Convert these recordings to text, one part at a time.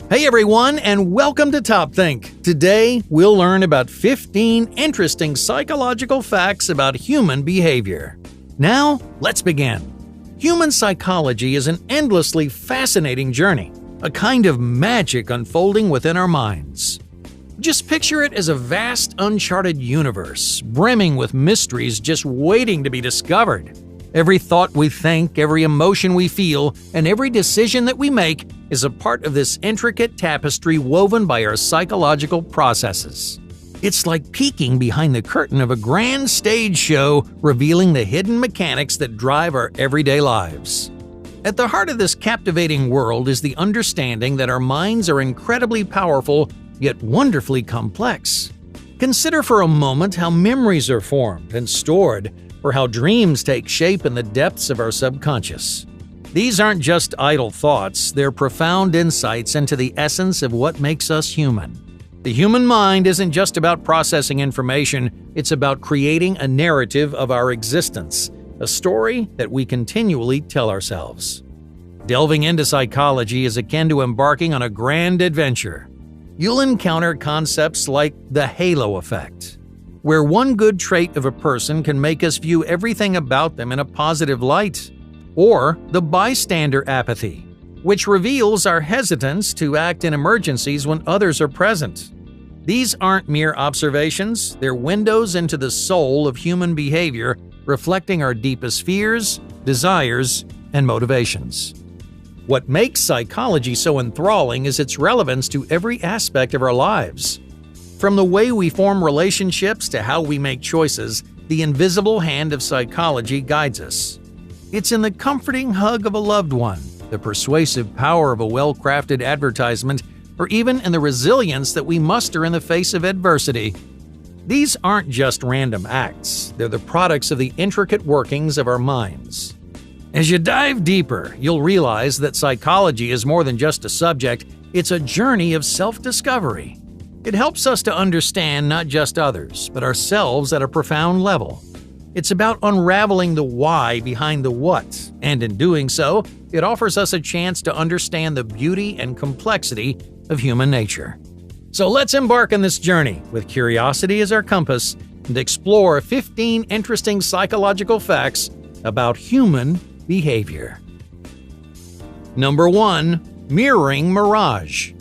Hey everyone, and welcome to Top Think. Today, we'll learn about 15 interesting psychological facts about human behavior. Now, let's begin. Human psychology is an endlessly fascinating journey, a kind of magic unfolding within our minds. Just picture it as a vast, uncharted universe, brimming with mysteries just waiting to be discovered. Every thought we think, every emotion we feel, and every decision that we make is a part of this intricate tapestry woven by our psychological processes. It's like peeking behind the curtain of a grand stage show, revealing the hidden mechanics that drive our everyday lives. At the heart of this captivating world is the understanding that our minds are incredibly powerful, yet wonderfully complex. Consider for a moment how memories are formed and stored, or how dreams take shape in the depths of our subconscious. These aren't just idle thoughts, they're profound insights into the essence of what makes us human. The human mind isn't just about processing information, it's about creating a narrative of our existence, a story that we continually tell ourselves. Delving into psychology is akin to embarking on a grand adventure. You'll encounter concepts like the halo effect, where one good trait of a person can make us view everything about them in a positive light, or the bystander apathy, which reveals our hesitance to act in emergencies when others are present. These aren't mere observations, they're windows into the soul of human behavior, reflecting our deepest fears, desires, and motivations. What makes psychology so enthralling is its relevance to every aspect of our lives. From the way we form relationships to how we make choices, the invisible hand of psychology guides us. It's in the comforting hug of a loved one, the persuasive power of a well-crafted advertisement, or even in the resilience that we muster in the face of adversity. These aren't just random acts, they're the products of the intricate workings of our minds. As you dive deeper, you'll realize that psychology is more than just a subject, it's a journey of self-discovery. It helps us to understand not just others, but ourselves at a profound level. It's about unraveling the why behind the what, and in doing so, it offers us a chance to understand the beauty and complexity of human nature. So let's embark on this journey with curiosity as our compass and explore 15 interesting psychological facts about human behavior. Number 1. Mirroring mirage.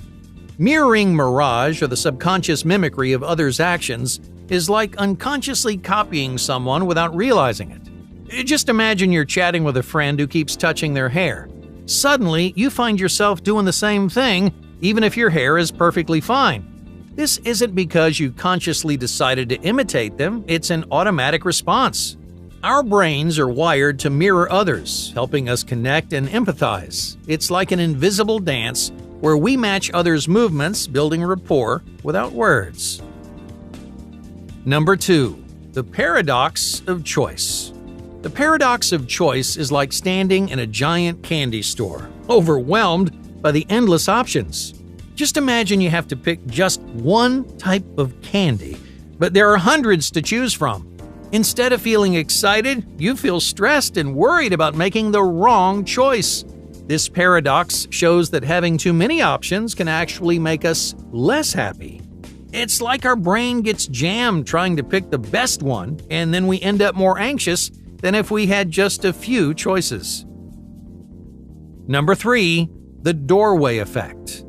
Mirroring mirage, or the subconscious mimicry of others' actions, is like unconsciously copying someone without realizing it. Just imagine you're chatting with a friend who keeps touching their hair. Suddenly, you find yourself doing the same thing, even if your hair is perfectly fine. This isn't because you consciously decided to imitate them, it's an automatic response. Our brains are wired to mirror others, helping us connect and empathize. It's like an invisible dance where we match others' movements, building rapport without words. Number 2. The paradox of choice. The paradox of choice is like standing in a giant candy store, overwhelmed by the endless options. Just imagine you have to pick just one type of candy, but there are hundreds to choose from. Instead of feeling excited, you feel stressed and worried about making the wrong choice. This paradox shows that having too many options can actually make us less happy. It's like our brain gets jammed trying to pick the best one, and then we end up more anxious than if we had just a few choices. Number 3. The doorway effect.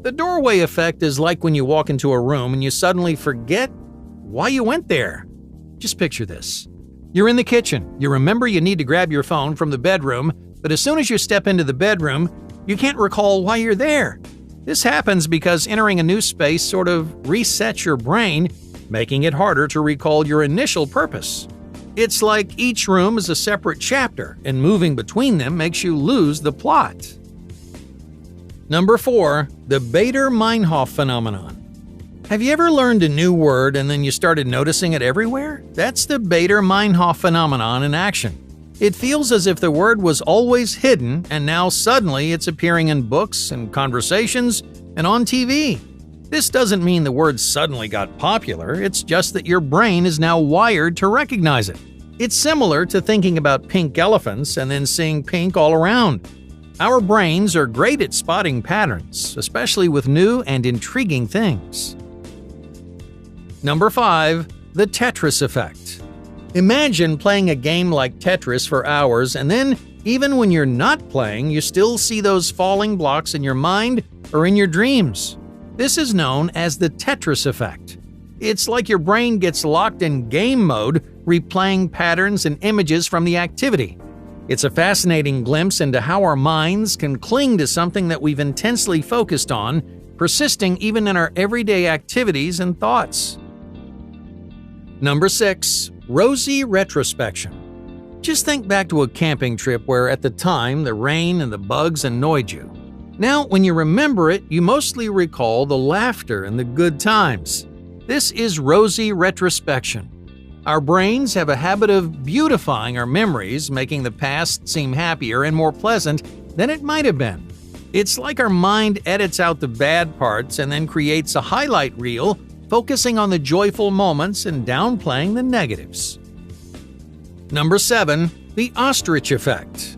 The doorway effect is like when you walk into a room and you suddenly forget why you went there. Just picture this. You're in the kitchen. You remember you need to grab your phone from the bedroom, but as soon as you step into the bedroom, you can't recall why you're there. This happens because entering a new space sort of resets your brain, making it harder to recall your initial purpose. It's like each room is a separate chapter, and moving between them makes you lose the plot. Number 4. The Bader-Meinhof phenomenon. Have you ever learned a new word and then you started noticing it everywhere? That's the Bader-Meinhof phenomenon in action. It feels as if the word was always hidden and now suddenly it's appearing in books and conversations and on TV. This doesn't mean the word suddenly got popular, it's just that your brain is now wired to recognize it. It's similar to thinking about pink elephants and then seeing pink all around. Our brains are great at spotting patterns, especially with new and intriguing things. Number 5. The Tetris effect. Imagine playing a game like Tetris for hours, and then, even when you're not playing, you still see those falling blocks in your mind or in your dreams. This is known as the Tetris effect. It's like your brain gets locked in game mode, replaying patterns and images from the activity. It's a fascinating glimpse into how our minds can cling to something that we've intensely focused on, persisting even in our everyday activities and thoughts. Number 6. Rosy retrospection. Just think back to a camping trip where at the time the rain and the bugs annoyed you. Now, when you remember it, you mostly recall the laughter and the good times. This is rosy retrospection. Our brains have a habit of beautifying our memories, making the past seem happier and more pleasant than it might have been. It's like our mind edits out the bad parts and then creates a highlight reel, focusing on the joyful moments and downplaying the negatives. Number 7. The ostrich effect.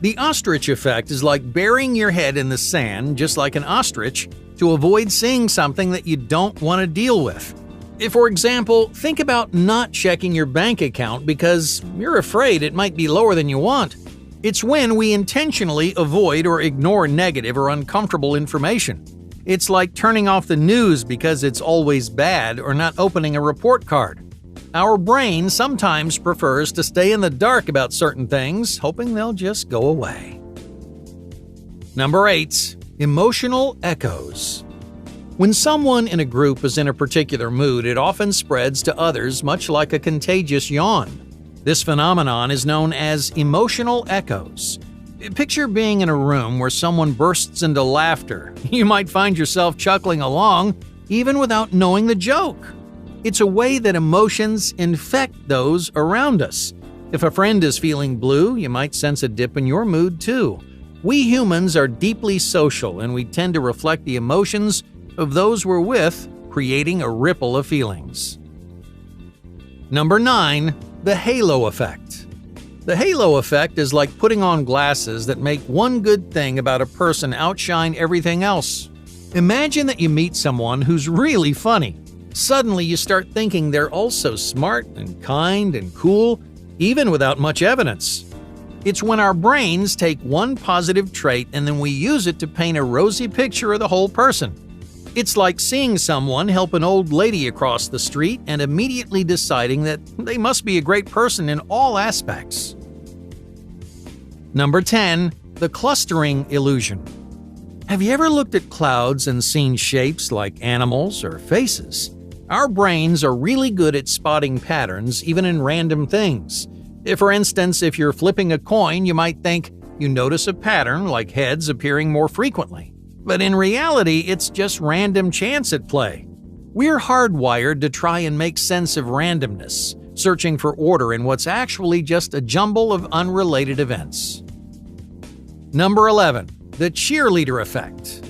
The ostrich effect is like burying your head in the sand, just like an ostrich, to avoid seeing something that you don't want to deal with. If, for example, think about not checking your bank account because you're afraid it might be lower than you want. It's when we intentionally avoid or ignore negative or uncomfortable information. It's like turning off the news because it's always bad or not opening a report card. Our brain sometimes prefers to stay in the dark about certain things, hoping they'll just go away. Number 8. Emotional echoes. When someone in a group is in a particular mood, it often spreads to others much like a contagious yawn. This phenomenon is known as emotional echoes. Picture being in a room where someone bursts into laughter. You might find yourself chuckling along, even without knowing the joke. It's a way that emotions infect those around us. If a friend is feeling blue, you might sense a dip in your mood too. We humans are deeply social, and we tend to reflect the emotions of those we're with, creating a ripple of feelings. Number 9. The halo effect. The halo effect is like putting on glasses that make one good thing about a person outshine everything else. Imagine that you meet someone who's really funny. Suddenly you start thinking they're also smart and kind and cool, even without much evidence. It's when our brains take one positive trait and then we use it to paint a rosy picture of the whole person. It's like seeing someone help an old lady across the street and immediately deciding that they must be a great person in all aspects. Number 10. The clustering illusion. Have you ever looked at clouds and seen shapes like animals or faces? Our brains are really good at spotting patterns even in random things. For instance, if you're flipping a coin, you might think you notice a pattern like heads appearing more frequently. But in reality, it's just random chance at play. We're hardwired to try and make sense of randomness, searching for order in what's actually just a jumble of unrelated events. Number 11. The cheerleader effect.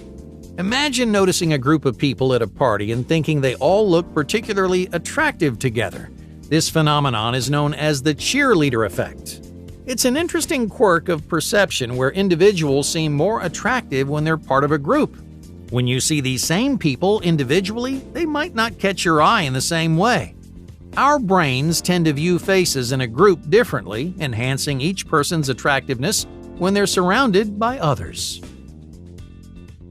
Imagine noticing a group of people at a party and thinking they all look particularly attractive together. This phenomenon is known as the cheerleader effect. It's an interesting quirk of perception where individuals seem more attractive when they're part of a group. When you see these same people individually, they might not catch your eye in the same way. Our brains tend to view faces in a group differently, enhancing each person's attractiveness when they're surrounded by others.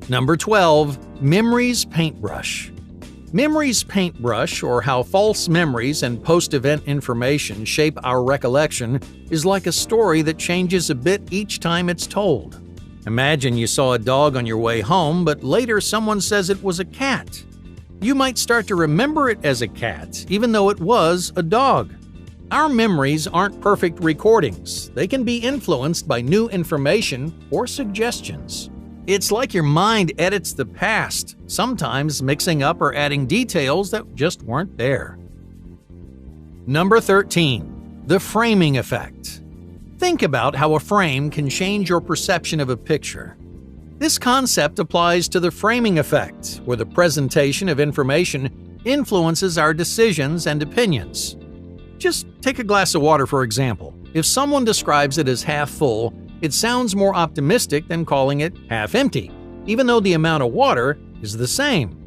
Number 12. Memories paintbrush. Memories paintbrush, or how false memories and post-event information shape our recollection, is like a story that changes a bit each time it's told. Imagine you saw a dog on your way home, but later someone says it was a cat. You might start to remember it as a cat, even though it was a dog. Our memories aren't perfect recordings. They can be influenced by new information or suggestions. It's like your mind edits the past, sometimes mixing up or adding details that just weren't there. Number 13. The framing effect. Think about how a frame can change your perception of a picture. This concept applies to the framing effect, where the presentation of information influences our decisions and opinions. Just take a glass of water, for example. If someone describes it as half full, It sounds more optimistic than calling it half empty, even though the amount of water is the same.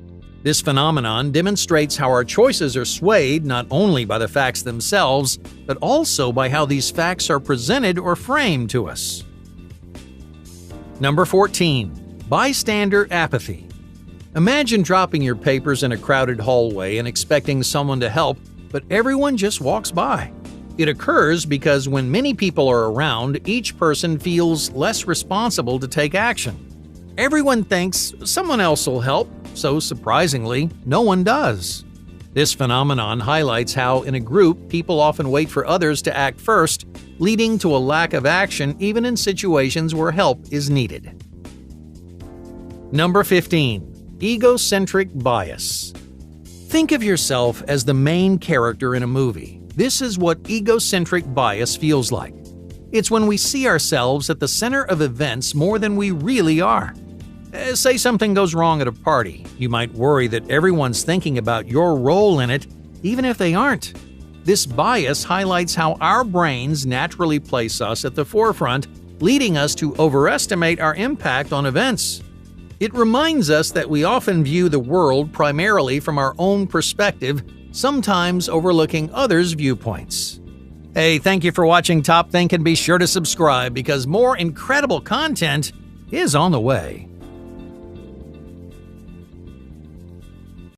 This phenomenon demonstrates how our choices are swayed not only by the facts themselves, but also by how these facts are presented or framed to us. Number 14. Bystander apathy. Imagine dropping your papers in a crowded hallway and expecting someone to help, but everyone just walks by. It occurs because when many people are around, each person feels less responsible to take action. Everyone thinks someone else will help, so surprisingly, no one does. This phenomenon highlights how, in a group, people often wait for others to act first, leading to a lack of action even in situations where help is needed. Number 15. Egocentric bias. Think of yourself as the main character in a movie. This is what egocentric bias feels like. It's when we see ourselves at the center of events more than we really are. Say something goes wrong at a party. You might worry that everyone's thinking about your role in it, even if they aren't. This bias highlights how our brains naturally place us at the forefront, leading us to overestimate our impact on events. It reminds us that we often view the world primarily from our own perspective, sometimes overlooking others' viewpoints. Hey, thank you for watching Top Think, and be sure to subscribe because more incredible content is on the way.